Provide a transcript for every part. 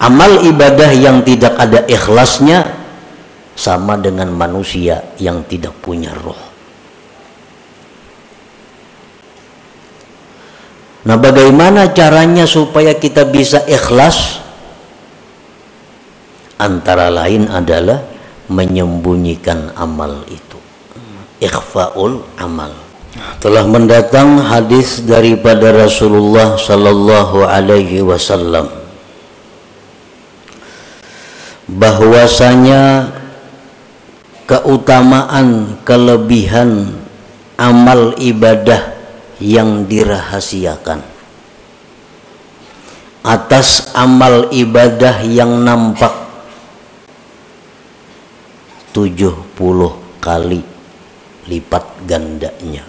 Amal ibadah yang tidak ada ikhlasnya sama dengan manusia yang tidak punya roh. Nah, bagaimana caranya supaya kita bisa ikhlas? Antara lain adalah menyembunyikan amal itu. Ikhfaul amal. Telah mendatang hadis daripada Rasulullah sallallahu alaihi wasallam bahwasanya keutamaan, kelebihan amal ibadah yang dirahasiakan atas amal ibadah yang nampak 70 kali lipat gandanya.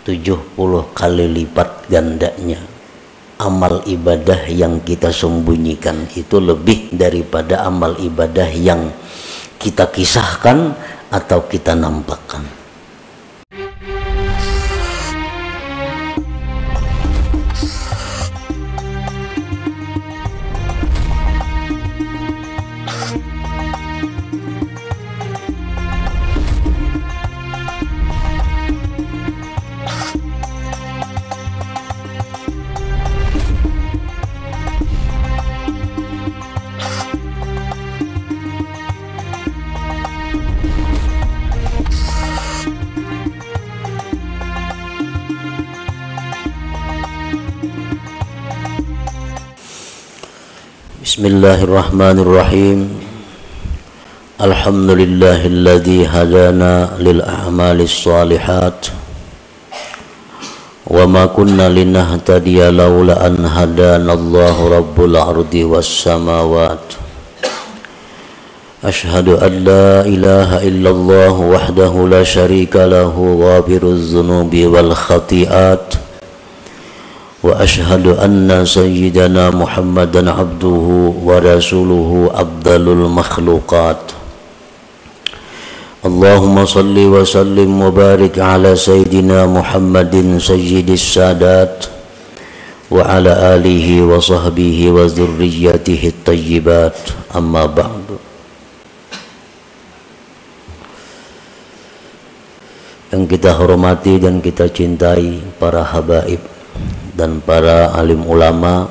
70 kali lipat gandanya amal ibadah yang kita sembunyikan itu lebih daripada amal ibadah yang kita kisahkan atau kita nampakkan. Bismillahirrahmanirrahim. Alhamdulillahilladzi hadana lil a'malis shalihat wa ma kunna linahtadiya laula an hadana Allahu rabbul ardi was samawat. Ashhadu an la ilaha illallah wahdahu la syarika lahu ghafiruz dzunubi wal khati'at. Wa ashhadu anna sayyidana Muhammadan abduhu wa rasuluhu abdalul makhluqat. Allahumma salli wa sallim wa barik ala sayyidina Muhammadin sayyidis sadat wa ala alihi wa sahbihi wa dzurriyyatihi at-tayyibat. Amma ba'du. Yang kita hormati dan kita cintai para habaib dan para alim ulama,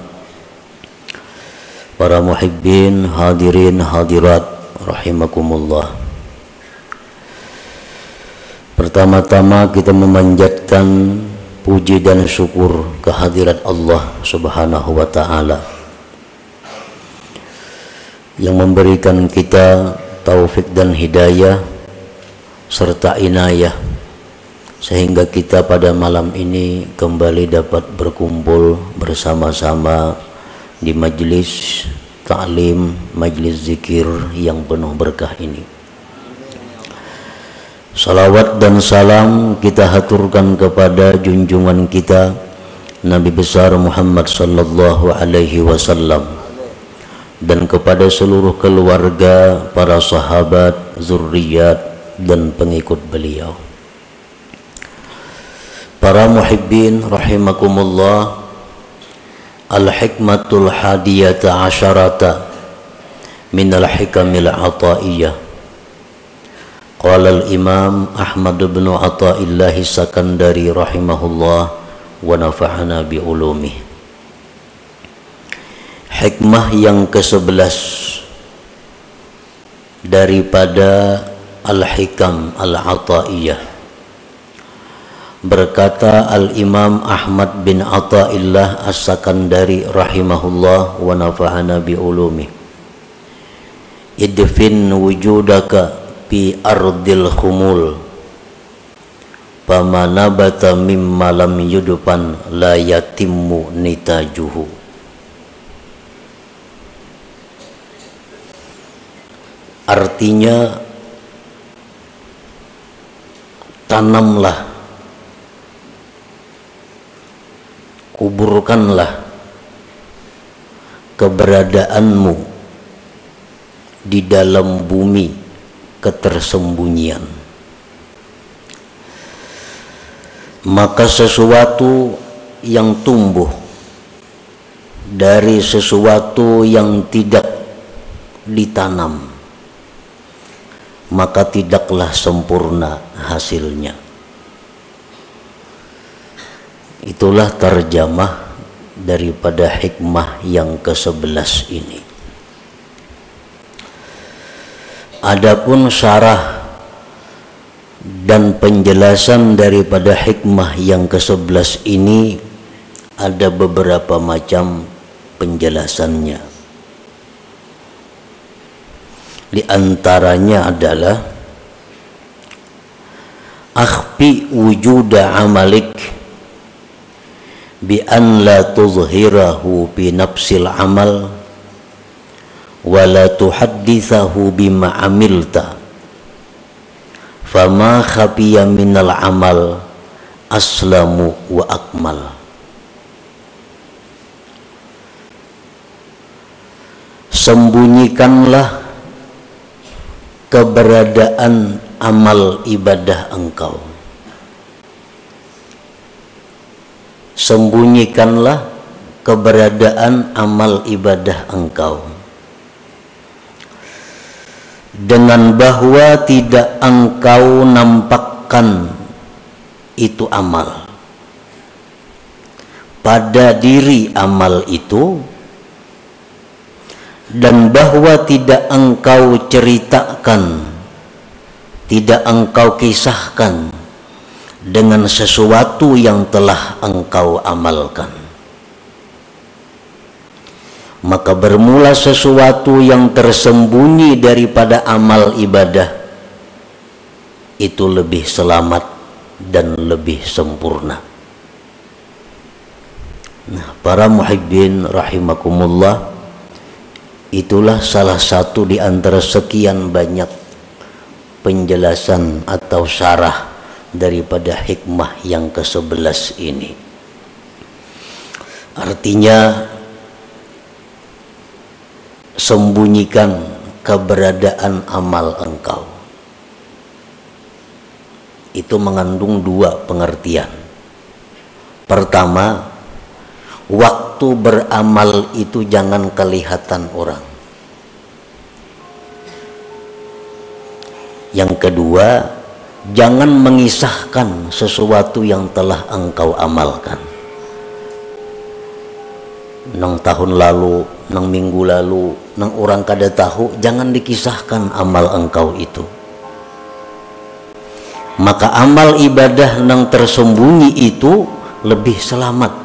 para muhibbin, hadirin, hadirat, rahimakumullah. Pertama-tama kita memanjatkan puji dan syukur kehadirat Allah subhanahu wa ta'ala yang memberikan kita taufik dan hidayah serta inayah sehingga kita pada malam ini kembali dapat berkumpul bersama-sama di majlis ta'lim, majlis zikir yang penuh berkah ini. Salawat dan salam kita haturkan kepada junjungan kita Nabi besar Muhammad sallallahu alaihi wasallam dan kepada seluruh keluarga, para sahabat, zurriyat dan pengikut beliau. Para muhibbin rahimakumullah, al-hikmatul hadiyata asyarata minal hikamil ataiyah. Qala al-imam Ahmad bin Athaillah Sakandari rahimahullah wa nafa'ana bi ulumih. Hikmah yang ke-11 daripada al-hikam al-ataiyah. Berkata al-imam Ahmad bin Athaillah As-Sakandari rahimahullah wa nafa'ana bi ulumih. Idfin wujudaka fi ardil khumul fama nabata mimma lam yudfan la yatimmu nitajuhu. Artinya, tanamlah, kuburkanlah keberadaanmu di dalam bumi ketersembunyian, maka sesuatu yang tumbuh dari sesuatu yang tidak ditanam, maka tidaklah sempurna hasilnya. Itulah terjemah daripada hikmah yang ke-11 ini. Adapun syarah dan penjelasan daripada hikmah yang ke-11 ini ada beberapa macam penjelasannya. Di antaranya adalah akhfi wujuda amalik bi an la tuzhirahu bi nafsil amal wa la tuhaddithahu bima amilta fama khafiya minal amal aslamu wa akmal. Sembunyikanlah keberadaan amal ibadah engkau. Sembunyikanlah keberadaan amal ibadah engkau dengan bahwa tidak engkau nampakkan itu amal pada diri amal itu, dan bahwa tidak engkau ceritakan, tidak engkau kisahkan dengan sesuatu yang telah engkau amalkan. Maka bermula sesuatu yang tersembunyi daripada amal ibadah itu lebih selamat dan lebih sempurna. Nah, para muhibbin rahimakumullah, itulah salah satu di antara sekian banyak penjelasan atau syarah daripada hikmah yang ke-11 ini. Artinya, sembunyikan keberadaan amal engkau. Itu mengandung dua pengertian. Pertama, waktu beramal itu jangan kelihatan orang. Yang kedua, jangan mengisahkan sesuatu yang telah engkau amalkan. Nang tahun lalu, nang minggu lalu, nang orang kada tahu, jangan dikisahkan amal engkau itu. Maka amal ibadah nang tersembunyi itu lebih selamat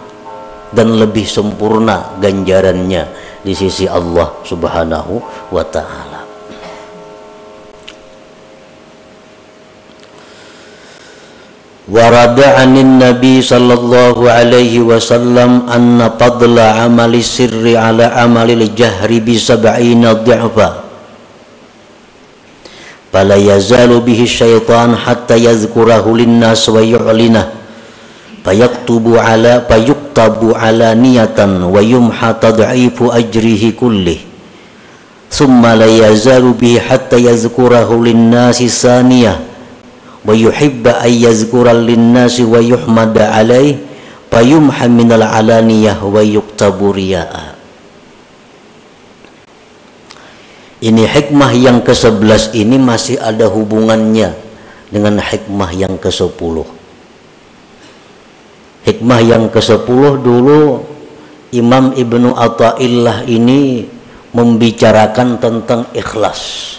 dan lebih sempurna ganjarannya di sisi Allah Subhanahu wa ta'ala. Warada anin Nabi sallallahu alaihi wasallam anna fadla amali sirri ala amalil jahri bi sab'ina dhi'fa fala yazalu bihi syaitan hatta yazkurahu linnas wa yu'linah fayaktabu ala niyatan wa yumha tad'ifu ajrihi kullih thumma la yazalu bihi hatta yazkurahu linnasi saniyah wa yuhibba ay yazkura linnasi wa yuhmada alaih fayumha minal alaniyah wa yuktabu riya'a. Ini hikmah yang ke-11 ini masih ada hubungannya dengan hikmah yang ke-10. Hikmah yang ke-10 dulu Imam Ibnu Athaillah ini membicarakan tentang ikhlas,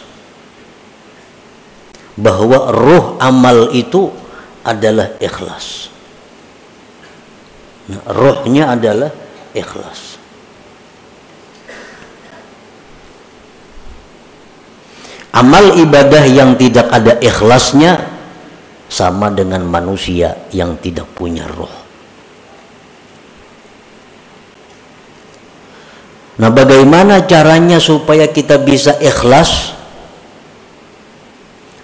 bahwa ruh amal itu adalah ikhlas. Nah, ruhnya adalah ikhlas. Amal ibadah yang tidak ada ikhlasnya sama dengan manusia yang tidak punya ruh. Nah, bagaimana caranya supaya kita bisa ikhlas?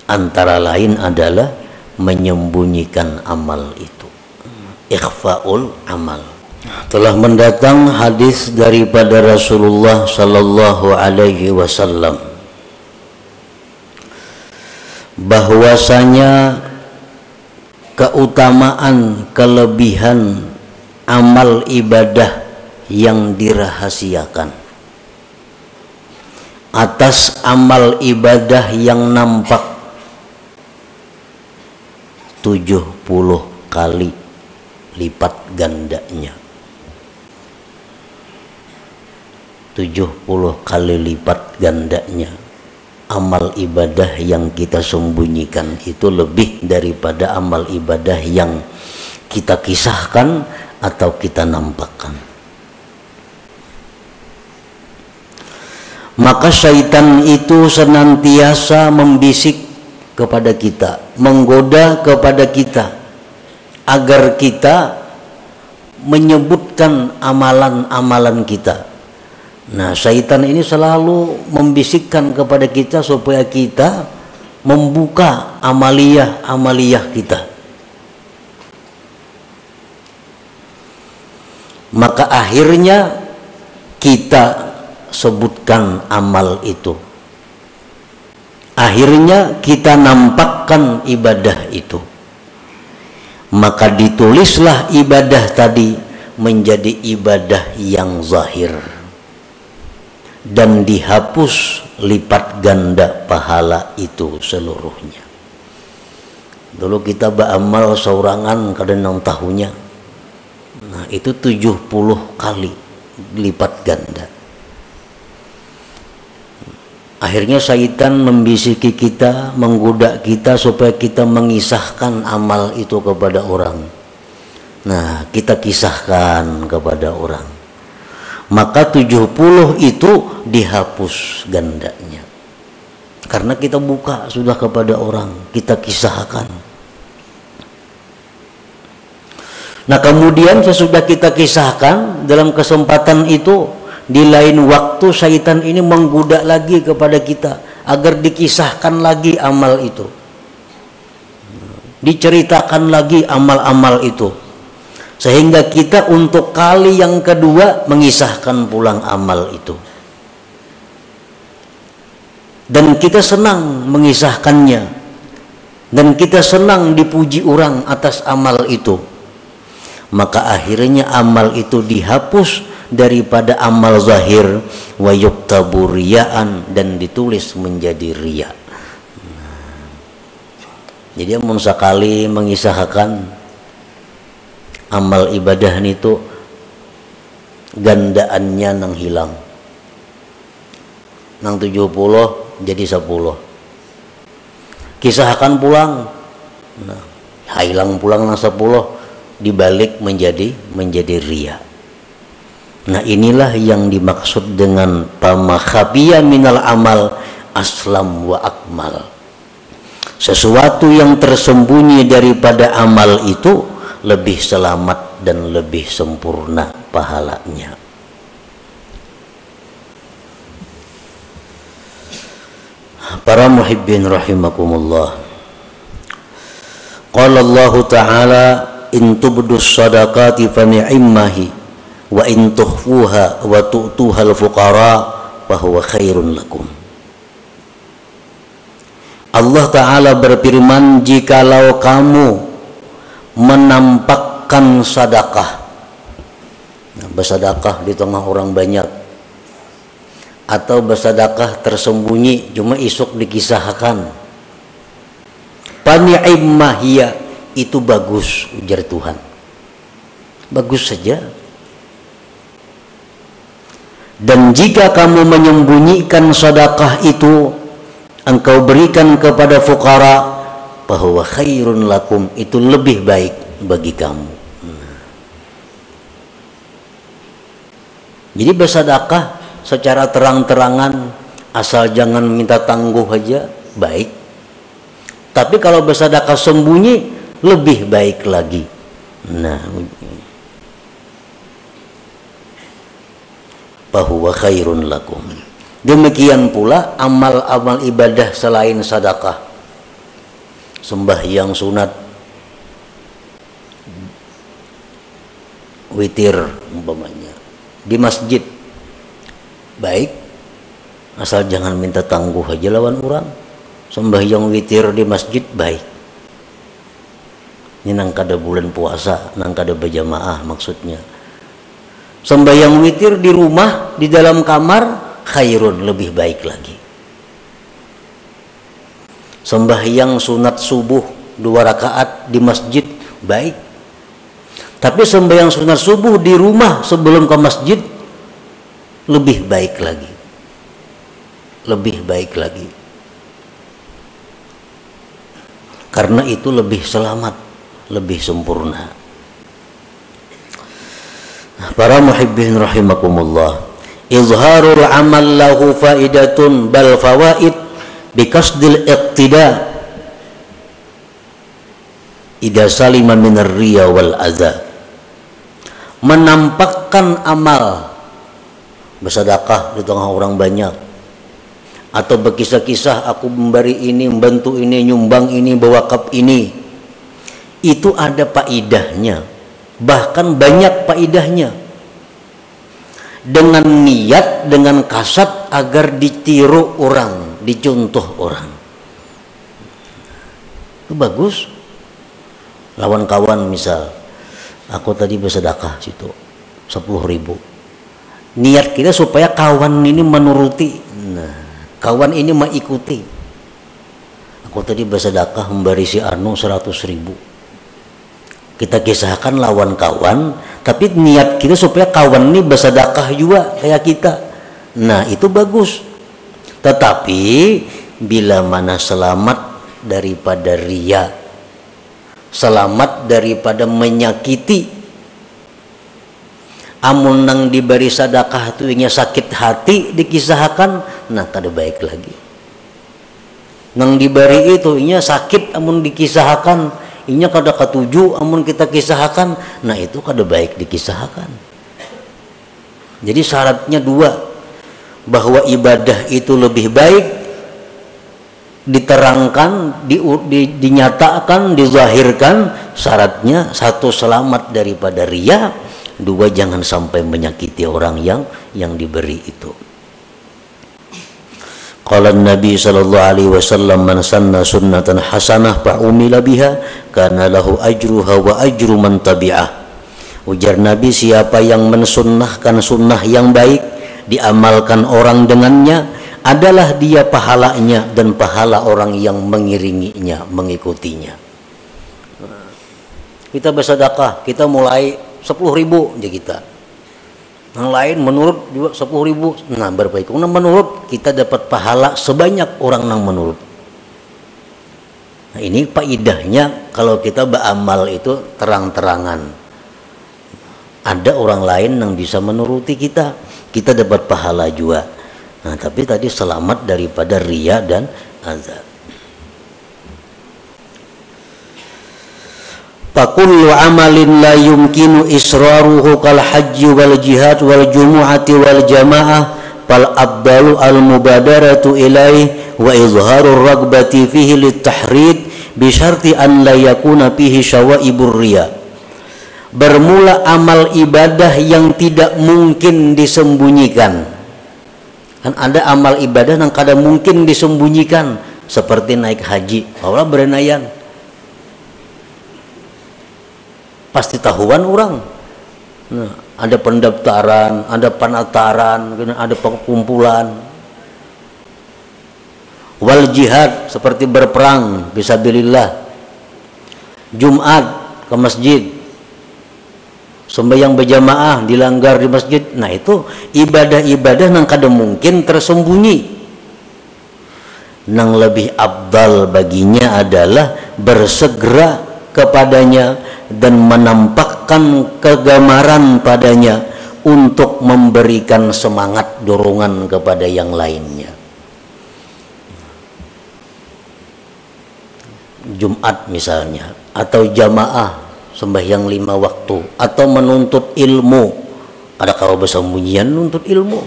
Antara lain adalah menyembunyikan amal itu, ikhfaul amal. Telah mendatang hadis daripada Rasulullah sallallahu alaihi wasallam bahwasanya keutamaan kelebihan amal ibadah yang dirahasiakan, atas amal ibadah yang nampak 70 kali lipat gandanya. 70 kali lipat gandanya amal ibadah yang kita sembunyikan itu lebih daripada amal ibadah yang kita kisahkan atau kita nampakkan. Maka syaitan itu senantiasa membisik kepada kita, menggoda kepada kita agar kita menyebutkan amalan-amalan kita. Nah, syaitan ini selalu membisikkan kepada kita supaya kita membuka amaliyah kita. Maka akhirnya kita sebutkan amal itu. Akhirnya kita nampakkan ibadah itu. Maka ditulislah ibadah tadi menjadi ibadah yang zahir dan dihapus lipat ganda pahala itu seluruhnya. Dulu kita beramal seorangan kadang tahunya. Nah, itu 70 kali lipat ganda. Akhirnya syaitan membisiki kita, menggoda kita supaya kita mengisahkan amal itu kepada orang. Nah, kita kisahkan kepada orang. Maka 70 itu dihapus gandanya. Karena kita buka sudah kepada orang, kita kisahkan. Nah, kemudian sesudah kita kisahkan, dalam kesempatan itu di lain waktu syaitan ini menggoda lagi kepada kita agar dikisahkan lagi amal itu, diceritakan lagi amal-amal itu, sehingga kita untuk kali yang kedua mengisahkan pulang amal itu, dan kita senang mengisahkannya, dan kita senang dipuji orang atas amal itu. Maka akhirnya amal itu dihapus daripada amal zahir, wa yuktabu riyaan, dan ditulis menjadi riya. Jadi mun sakali mengisahkan amal ibadah itu gandaannya nang hilang, nang 70 jadi 10. Kisahkan pulang, nah, hilang pulang nang 10 dibalik menjadi riya. Nah, inilah yang dimaksud dengan pama khabiya minal amal aslam wa akmal. Sesuatu yang tersembunyi daripada amal itu lebih selamat dan lebih sempurna pahalanya. Para muhibbin rahimakumullah. Qala Allah Ta'ala in tubdus sadaqati fa ni'immahi wa in tukhfuha wa tu'tuha al-fuqara fa huwa khairun lakum. Allah Ta'ala berfirman, jikalau kamu menampakkan sedekah, nah, bersedekah di tengah orang banyak, atau bersedekah tersembunyi cuma isuk dikisahkan, fa ni'immahiya, itu bagus, ujar Tuhan, bagus saja. Dan jika kamu menyembunyikan sedekah itu, engkau berikan kepada fuqara, bahwa khairun lakum, itu lebih baik bagi kamu. Jadi bersedekah secara terang-terangan, asal jangan minta tangguh aja, baik. Tapi kalau bersedekah sembunyi, lebih baik lagi. Nah, bahwa khairun lakum. Demikian pula amal-amal ibadah selain sedekah, sembahyang sunat, witir umpamanya di masjid, baik, asal jangan minta tangguh aja lawan orang. Sembahyang witir di masjid baik. Ini nang kada bulan puasa, nang kada berjamaah maksudnya. Sembahyang witir di rumah, di dalam kamar, khairun, lebih baik lagi. Sembahyang sunat subuh 2 rakaat di masjid, baik. Tapi sembahyang sunat subuh di rumah sebelum ke masjid, lebih baik lagi. Lebih baik lagi. Karena itu lebih selamat, lebih sempurna. Para muhibbin rahimakumullah, izharul amal lahu faidatun bal fawaid biqasdil iqtida idza salima minar riya wal adza. Menampakkan amal, bersedekah di tengah orang banyak, atau berkisah-kisah aku memberi ini, membantu ini, nyumbang ini, berwakaf ini, itu ada faidahnya, bahkan banyak faidahnya, dengan niat, dengan kasat agar ditiru orang, dicontoh orang. Itu bagus. Lawan kawan misal, aku tadi bersedekah situ 10.000. Niat kita supaya kawan ini menuruti. Nah, kawan ini mengikuti. Aku tadi bersedekah memberi si Anu 100.000. Kita kisahkan lawan kawan, tapi niat kita supaya kawan ini bersedekah juga kayak kita. Nah, itu bagus. Tetapi bila mana selamat daripada riya, selamat daripada menyakiti, amun nang diberi sedekah tu inya sakit hati dikisahkan, nah kada baik lagi. Nang diberi itu inya sakit amun dikisahkan, inya kada ketuju amun kita kisahkan, nah itu kada baik dikisahkan. Jadi syaratnya 2, bahwa ibadah itu lebih baik diterangkan, dinyatakan, dizahirkan. Syaratnya 1, selamat daripada riya, 2, jangan sampai menyakiti orang yang diberi itu. Qala Nabi sallallahu alaihi wasallam, man sanna sunnatan hasanah fa umila biha kana lahu ajruha wa ajru man tabi'ah. Ujar Nabi, siapa yang mensunnahkan sunnah yang baik, diamalkan orang dengannya, adalah dia pahalanya dan pahala orang yang mengiringinya, mengikutinya. Kita bersedekah, kita mulai 10.000 aja kita. Yang lain menurut juga 10.000. Nah, berbaik. Nah, menurut kita dapat pahala sebanyak orang yang menurut. Nah, ini faedahnya kalau kita beramal itu terang-terangan. Ada orang lain yang bisa menuruti kita, kita dapat pahala juga. Nah, tapi tadi selamat daripada riya dan azab. Fakullu amalin la yumkinu israruhu kal hajji wal jihad wal jumu'ati wal jamaah fal abdalu al mubadaratu ilaih wa izharur ragbati fihi litahrid bi syarti an la yakuna fihi syawaibur riya. Bermula amal ibadah yang tidak mungkin disembunyikan. Kan ada amal ibadah yang kada mungkin disembunyikan, seperti naik haji. Allah berenayan, pasti tahuan orang. Nah, ada pendaftaran, ada penataran, ada perkumpulan. Wal jihad, seperti berperang fisabilillah. Jumat ke masjid, sembahyang berjamaah dilanggar di masjid. Nah, itu ibadah-ibadah yang kada mungkin tersembunyi. Yang lebih abdal baginya adalah bersegera kepadanya dan menampakkan kegemaran padanya untuk memberikan semangat dorongan kepada yang lainnya. Jumat misalnya, atau jamaah sembahyang 5 waktu, atau menuntut ilmu. Ada kalau bersembunyian menuntut ilmu.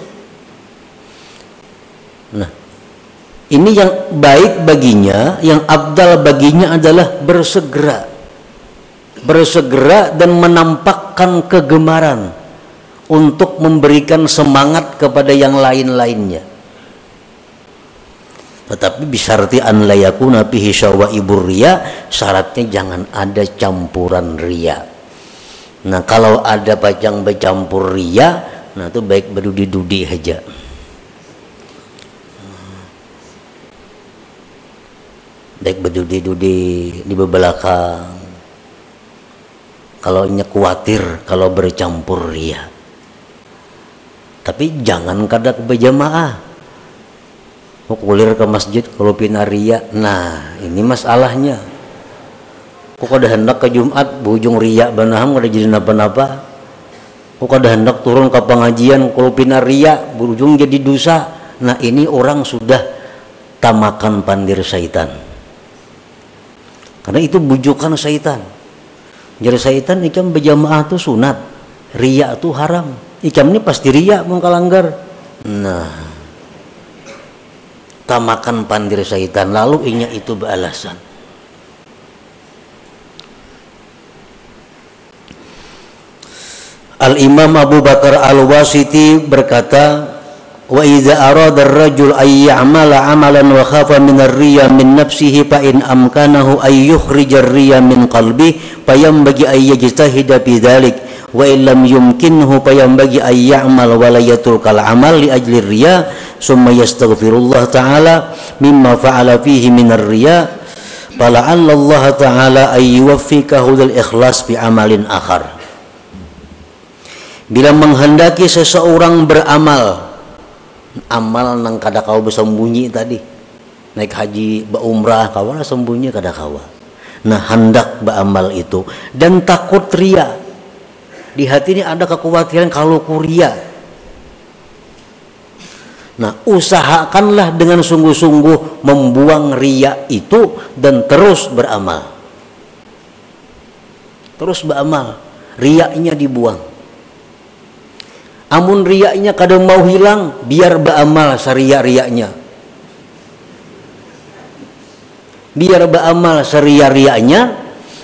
Nah, ini yang baik baginya, yang abdal baginya adalah bersegera dan menampakkan kegemaran untuk memberikan semangat kepada yang lain-lainnya. Tetapi bisyarti an la yakuna fihi syawaibur riya, syaratnya jangan ada campuran riya. Nah kalau ada pajang bercampur ria, nah itu baik berdudi-dudi aja. Baik berdudi-dudi di belakang. Kalau khawatir kalau bercampur ria. Tapi jangan kadak berjamaah. Mau kulir ke masjid kalau pina ria. Nah ini masalahnya. Kok ada hendak ke Jumat bujung riak banaham ada jadi napa-napa. Kok ada hendak turun ke pengajian kalau pina riak berujung jadi dosa. Nah ini orang sudah tamakan pandir syaitan. Karena itu bujukan syaitan. Jadi syaitan ikam berjamaah itu sunat, riak itu haram. Ikam ini pasti riak mengkalanggar. Nah tamakan pandir syaitan lalu inya itu beralasan. Al-Imam Abu Bakar Al-Wasiti berkata, wa idza arada ar-rajul ay ya'mala 'amalan wa khafa min ar-riya min nafsihi fa in amkanahu ay yukhrija ar-riya min qalbi fa yanbaghi ay yajtahida fi dhalik wa in lam yumkinhu fa yanbaghi ay ya'mal wa la yatrukal 'amal li ajli ar-riya summa yastaghfirullah ta'ala mimma fa'ala fihi min ar-riya fala'alla Allah ta'ala ay yuwaffiqahu lil ikhlas bi amalin akhar. Bila menghendaki seseorang beramal, amal nang kada kau bersembunyi tadi, naik haji, berumrah, kawan sembunyi kada kawa. Nah hendak beramal itu dan takut ria. Di hati ini ada kekhawatiran kalau kuria. Nah usahakanlah dengan sungguh-sungguh membuang ria itu dan terus beramal. Terus beramal, riaknya dibuang. Amun riaknya kadang mau hilang, biar beramal saria-riaknya. Biar beramal saria-riaknya,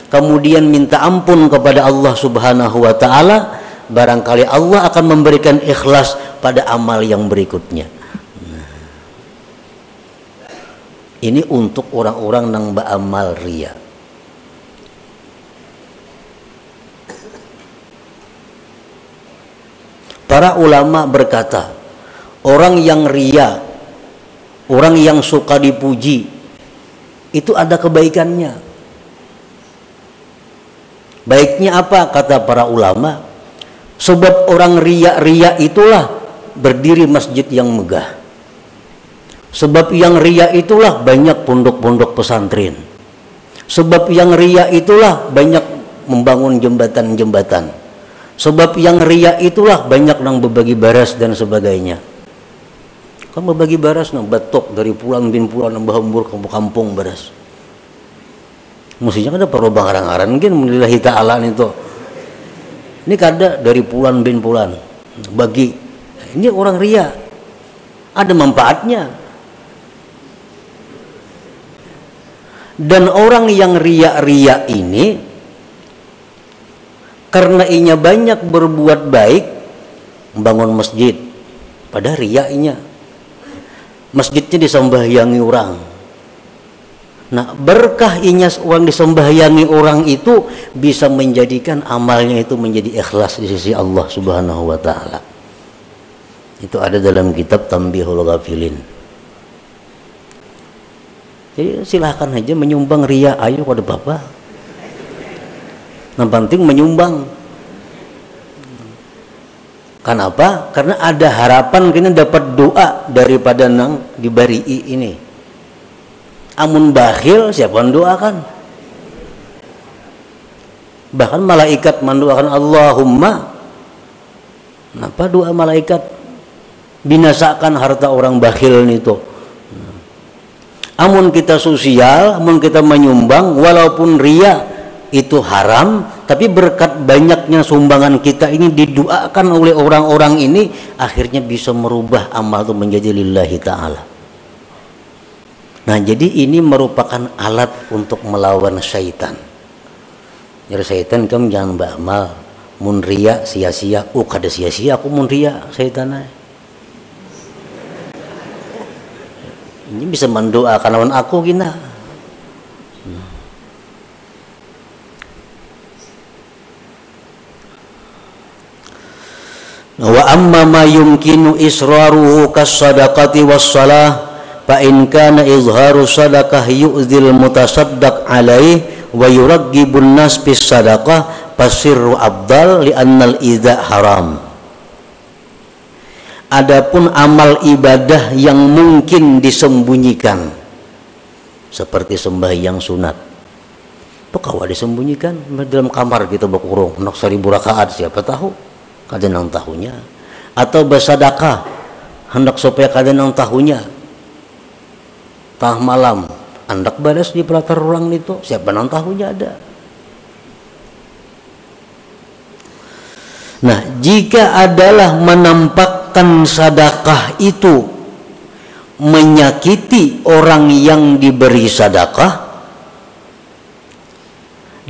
kemudian minta ampun kepada Allah Subhanahu wa Ta'ala, barangkali Allah akan memberikan ikhlas pada amal yang berikutnya. Nah, ini untuk orang-orang yang beramal ria. Para ulama berkata, orang yang ria, orang yang suka dipuji, itu ada kebaikannya. Baiknya apa? Kata para ulama, sebab orang ria itulah berdiri masjid yang megah. Sebab yang ria itulah banyak pondok-pondok pesantren. Sebab yang ria itulah banyak membangun jembatan-jembatan. Sebab yang ria itulah banyak nang berbagi baras dan sebagainya. Kan berbagi baras nang batok dari pulang bin pulang nang bahambur kampung baras. Mestinya kan ada perlu bangaran-aran mungkin lillahi ta'ala itu. Ini kada dari pulan bin pulan bagi. Ini orang ria. Ada manfaatnya. Dan orang yang ria-ria ini karena inya banyak berbuat baik, membangun masjid, pada riaknya masjidnya disembahyangi orang. Nah berkah inya orang disembahyangi orang itu bisa menjadikan amalnya itu menjadi ikhlas di sisi Allah Subhanahu wa Ta'ala. Itu ada dalam kitab Tanbihul Ghafilin. Jadi silahkan aja menyumbang ria, ayo pada bapak. Yang penting menyumbang. Kenapa? Karena ada harapan kita dapat doa daripada nang dibari ini. Amun bakhil siapa mendoakan? Bahkan malaikat mendoakan Allahumma. Kenapa doa malaikat? Binasakan harta orang bakhil itu. Amun kita sosial, amun kita menyumbang, walaupun ria itu haram, tapi berkat banyaknya sumbangan kita ini didoakan oleh orang-orang ini, akhirnya bisa merubah amal itu menjadi lillahi ta'ala. Nah jadi ini merupakan alat untuk melawan syaitan. Jadi syaitan kamu jangan beramal mun ria sia-sia, kada sia-sia aku mun ria syaitan. Ini bisa mendoakan lawan aku gina. Wa amma ma yumkinu israruhu kas-sadaqati was-salah fa in kana izharu sadaqah yu'zil mutasaddaq alaih wa yuraggibun nas bis sadaqah fasirru afdal li annal idza haram. Adapun amal ibadah yang mungkin disembunyikan seperti sembahyang sunat, itu kalau disembunyikan dalam kamar kita berkurung nak 1000 rakaat, siapa tahu kada nang tahunya, atau bersedekah hendak supaya kada nang tahunya, tah malam hendak balas di pelatar orang itu, siapa nang tahunya ada. Nah, jika adalah menampakkan sedekah itu menyakiti orang yang diberi sedekah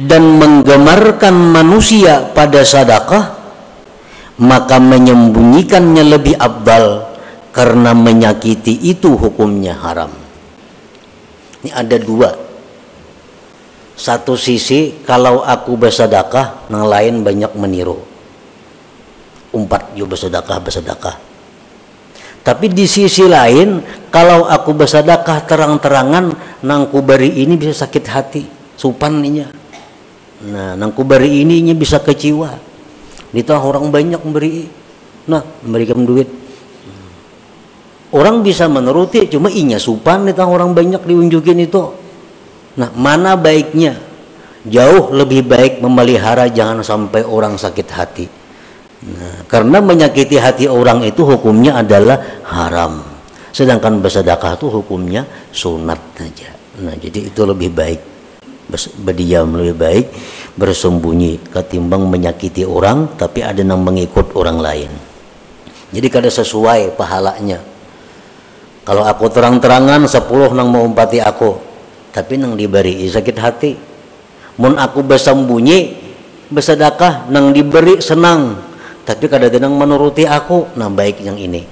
dan menggemarkan manusia pada sedekah, maka menyembunyikannya lebih afdal karena menyakiti itu hukumnya haram. Ini ada dua. Satu sisi kalau aku bersedekah, yang lain banyak meniru. Umpat yo bersedekah. Tapi di sisi lain, kalau aku bersedekah terang-terangan, nang ku beri ini bisa sakit hati, supaninya. Nah, nang ku beri ini bisa kecewa. Ditah orang banyak memberi, nah memberikan duit. Orang bisa menuruti, cuma inya supan ditah orang banyak diunjukin itu. Nah, mana baiknya? Jauh lebih baik memelihara, jangan sampai orang sakit hati. Nah, karena menyakiti hati orang itu hukumnya adalah haram. Sedangkan bersedekah itu hukumnya sunat saja. Nah, jadi itu lebih baik. Berdiam lebih baik, bersembunyi ketimbang menyakiti orang tapi ada yang mengikut orang lain. Jadi kada sesuai pahalanya. Kalau aku terang-terangan 10 nang mau umpati aku, tapi nang diberi sakit hati. Mun aku bersembunyi bersedekah nang diberi senang, tapi kada ada nang menuruti aku, nah baik yang ini.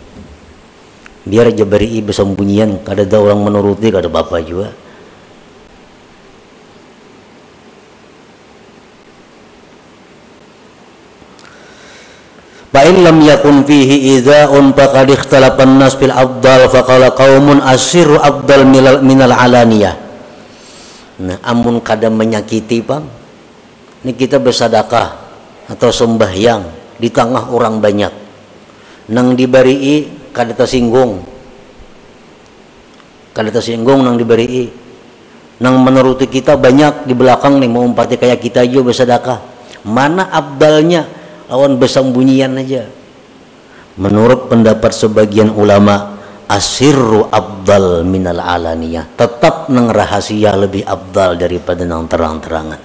Biar aja beri bersembunyian, kada ada orang menuruti, kada apa-apa juga. Fa in lam yakun fihi idza'un faqad ikhtalafa an-nas fil afdal faqala qaumun asirru afdal minal alaniyah. Nah, amun kada menyakiti bang, ini kita bersedekah atau sembahyang di tengah orang banyak, nang diberi kada tersinggung nang diberi, nang menuruti kita banyak di belakang nih mau umpati kayak kita aja bersedekah, mana afdalnya? Lawan bersembunyian aja. Menurut pendapat sebagian ulama, asirru afdal minal alaniyah, tetap nang rahasia lebih afdal daripada nang terang-terangan.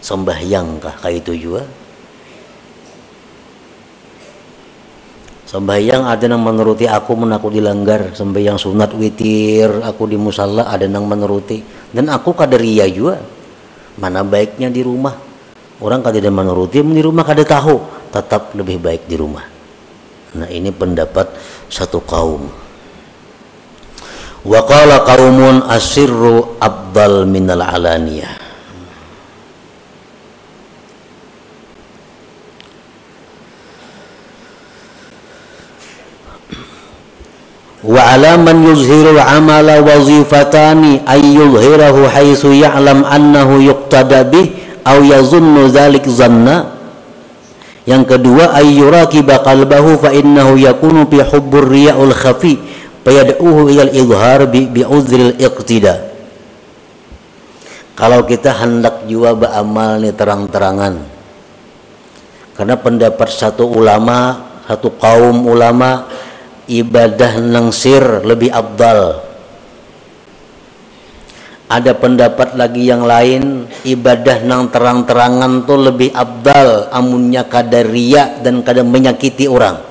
Sembahyang kah kayak itu juga? Sembahyang ada nang menuruti aku, mun aku dilanggar sembahyang sunat witir, aku di musalla ada nang menuruti, dan aku kaderia juga. Mana baiknya di rumah? Orang kada menuruti, di rumah kada tahu, tetap lebih baik di rumah. Nah, ini pendapat satu kaum. Wa qala qaumun asirru afdal minal alaniyah. Wa ala man yuzhirul amala wazifatani ay yuzhirahu haitsu ya'lam annahu yuqtada bih aw yazunnu dzalik zanna. Yang kedua, ay yuraqiba qalbahu fa innahu yakunu bi hubbur riya'ul khafi fayad'uhu ilal izhar bi uzril iqtida. Kalau kita hendak jua beramal nih terang-terangan, karena pendapat satu ulama, satu kaum ulama, ibadah nang sir lebih afdal. Ada pendapat lagi yang lain, ibadah nang terang-terangan tuh lebih afdal, amunnya kada riya dan kada menyakiti orang.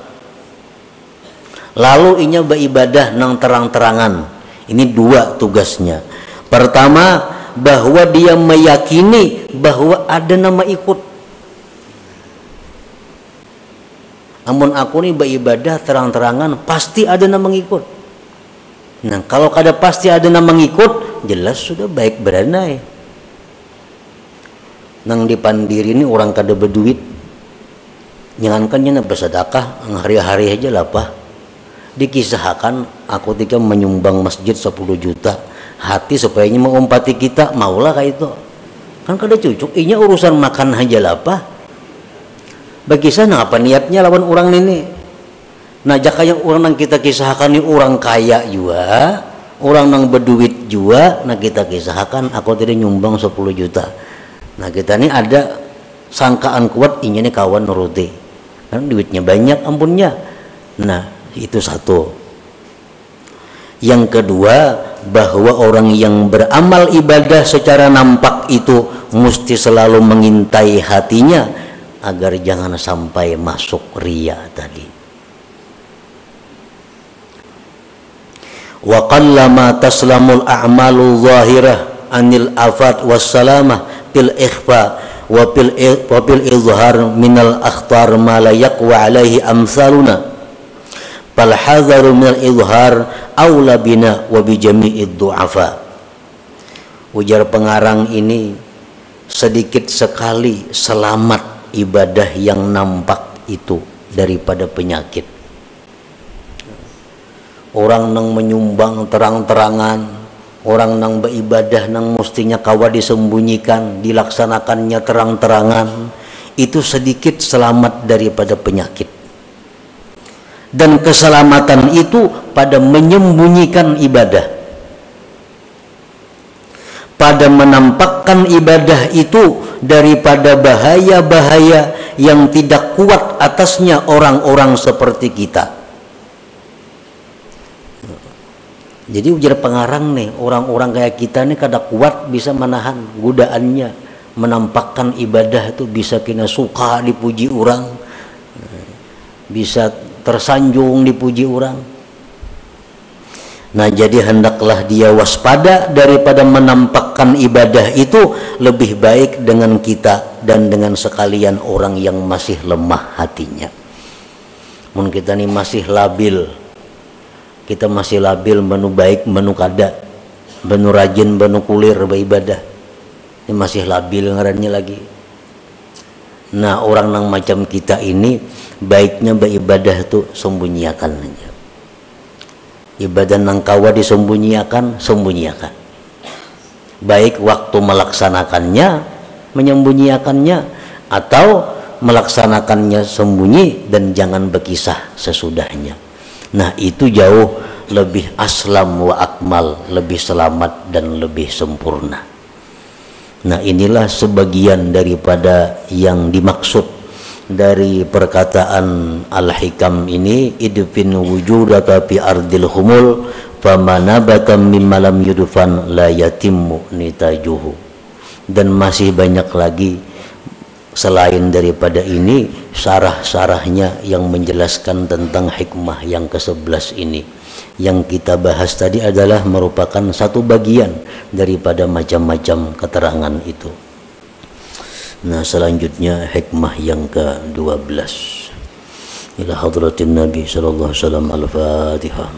Lalu inya beribadah nang terang-terangan. Ini dua tugasnya. Pertama, bahwa dia meyakini bahwa ada nama ikut. Amun aku nih beribadah terang-terangan, pasti ada nama ngikut. Nah, kalau kada pasti ada nama ngikut, jelas sudah baik beranai. nang dipandiri ini orang kada berduit nyangankannya na bersedekah hari-hari aja lah pak. Dikisahkan aku ketika menyumbang masjid 10 juta hati supaya mau umpati kita maulah kayak itu kan kada cucuk inya urusan makan aja lah pak. Bagi sana apa niatnya lawan orang ini. Nah jaka yang orang nang kita kisahkan ini orang kaya juga, orang nang berduit juga, nah kita kisahkan aku tadi nyumbang 10 juta. Nah kita ini ada sangkaan kuat ini kawan nuruti, kan duitnya banyak ampunnya. Nah itu satu. Yang kedua, bahwa orang yang beramal ibadah secara nampak itu mesti selalu mengintai hatinya agar jangan sampai masuk riya tadi. Wa qallama taslamul a'malu zahirah anil afat wassalamah fil ikhfa wa fil izhar minal akhtar ma la yaqwa alaihi amsaluna fal hadharu minal izhar aula bina wa bi jami'id du'afa. Ujar pengarang ini, sedikit sekali selamat ibadah yang nampak itu daripada penyakit. Orang nang menyumbang terang-terangan, orang nang beribadah nang mestinya kawa disembunyikan, dilaksanakannya terang-terangan, itu sedikit selamat daripada penyakit. Dan keselamatan itu pada menyembunyikan ibadah, pada menampakkan ibadah itu daripada bahaya-bahaya yang tidak kuat atasnya orang-orang seperti kita. Jadi ujar pengarang nih, orang-orang kayak kita nih kada kuat bisa menahan godaannya, menampakkan ibadah itu bisa kena suka dipuji orang, bisa tersanjung dipuji orang. Nah jadi hendaklah dia waspada daripada menampakkan ibadah itu, lebih baik dengan kita dan dengan sekalian orang yang masih lemah hatinya. Mun kita nih masih labil, kita masih labil menu baik menu kada, menu rajin menu kulir beribadah, ini masih labil ngarannya lagi. Nah orang nang macam kita ini baiknya beribadah itu sembunyiakan aja. Ibadah nang kawa disembunyiakan, sembunyiakan. Baik waktu melaksanakannya, menyembunyiakannya, atau melaksanakannya sembunyi dan jangan berkisah sesudahnya. Nah itu jauh lebih aslam wa akmal, lebih selamat dan lebih sempurna. Nah inilah sebagian daripada yang dimaksud dari perkataan Al-Hikam ini, idfin wujudaka fi ardil humul famanabata mimma lam yudfan la yatimmu nitajuhu. Dan masih banyak lagi selain daripada ini syarah-syarahnya yang menjelaskan tentang hikmah yang ke-11 ini. Yang kita bahas tadi adalah merupakan satu bagian daripada macam-macam keterangan itu. Nah selanjutnya hikmah yang ke-12. Ila hadratin Nabi sallallahu alaihi wasallam. Al-Fatihah.